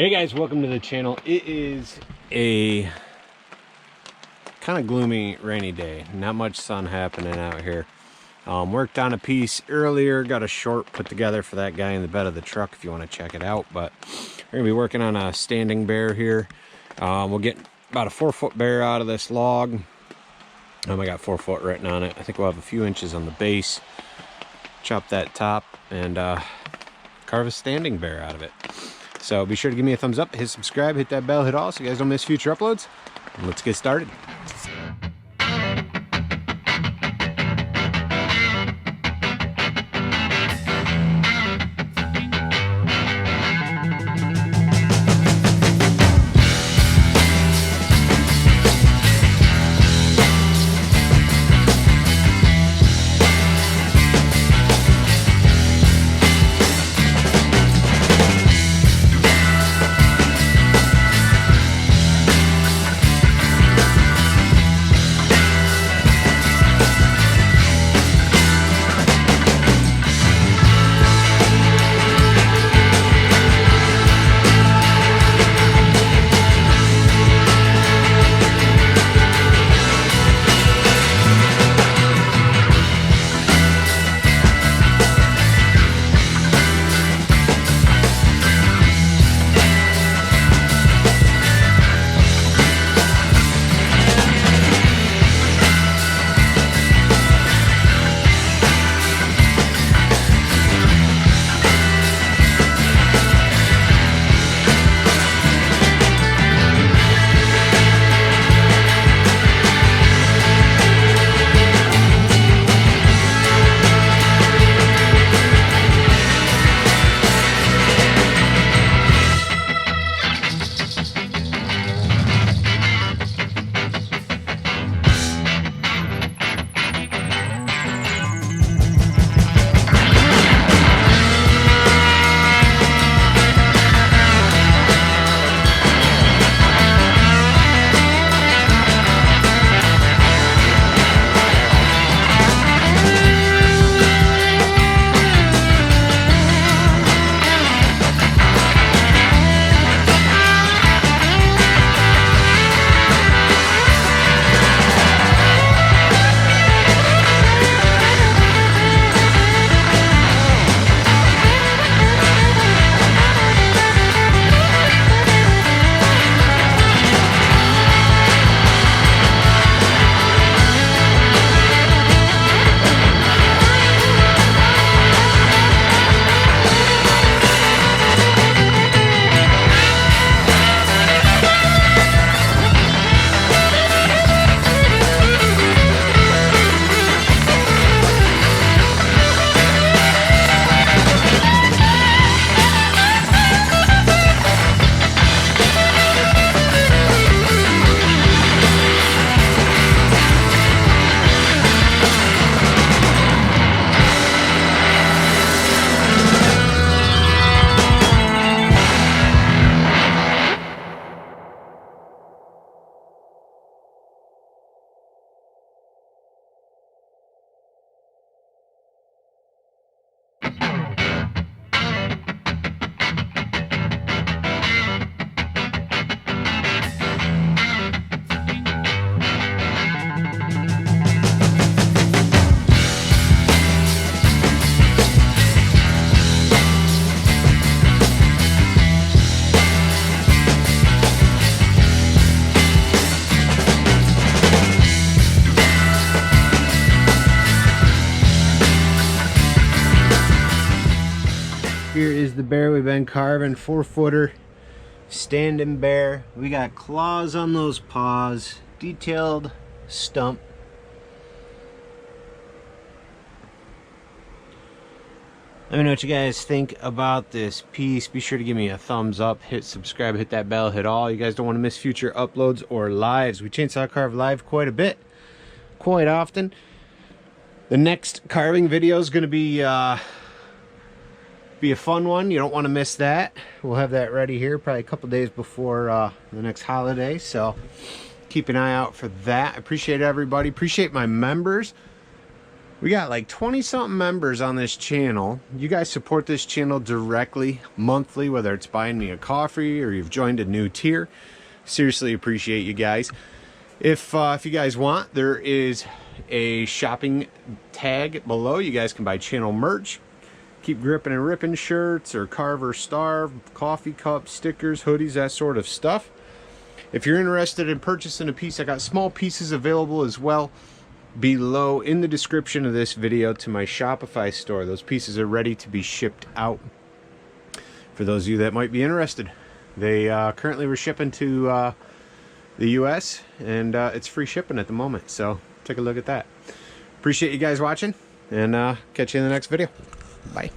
Hey guys, welcome to the channel. It is a kind of gloomy, rainy day. Not much sun happening out here. Worked on a piece earlier, got a short put together for that guy in the bed of the truck if you want to check it out. But we're going to be working on a standing bear here. We'll get about a 4-foot bear out of this log. I got 4 foot written on it. I think we'll have a few inches on the base. Chop that top and carve a standing bear out of it. So be sure to give me a thumbs up, hit subscribe, hit that bell, hit all so you guys don't miss future uploads. And let's get started. Here is the bear we've been carving, 4-footer, standing bear. We got claws on those paws, detailed stump. Let me know what you guys think about this piece. Be sure to give me a thumbs up, hit subscribe, hit that bell, hit all. You guys don't want to miss future uploads or lives. We chainsaw carve live quite a bit, quite often. The next carving video is going to be a fun one. You don't want to miss that. We'll have that ready here probably a couple days before the next holiday, so keep an eye out for that. I appreciate everybody, appreciate my members. We got like 20 something members on this channel. You guys support this channel directly, monthly, whether it's buying me a coffee or you've joined a new tier. Seriously appreciate you guys. If you guys want, there is a shopping tag below. You guys can buy channel merch. Keep gripping and ripping shirts or carve or starve, coffee cups, stickers, hoodies, that sort of stuff. If you're interested in purchasing a piece, I got small pieces available as well below in the description of this video to my Shopify store. Those pieces are ready to be shipped out for those of you that might be interested. They currently were shipping to the US, and it's free shipping at the moment, so take a look at that. Appreciate you guys watching, and catch you in the next video. Bye.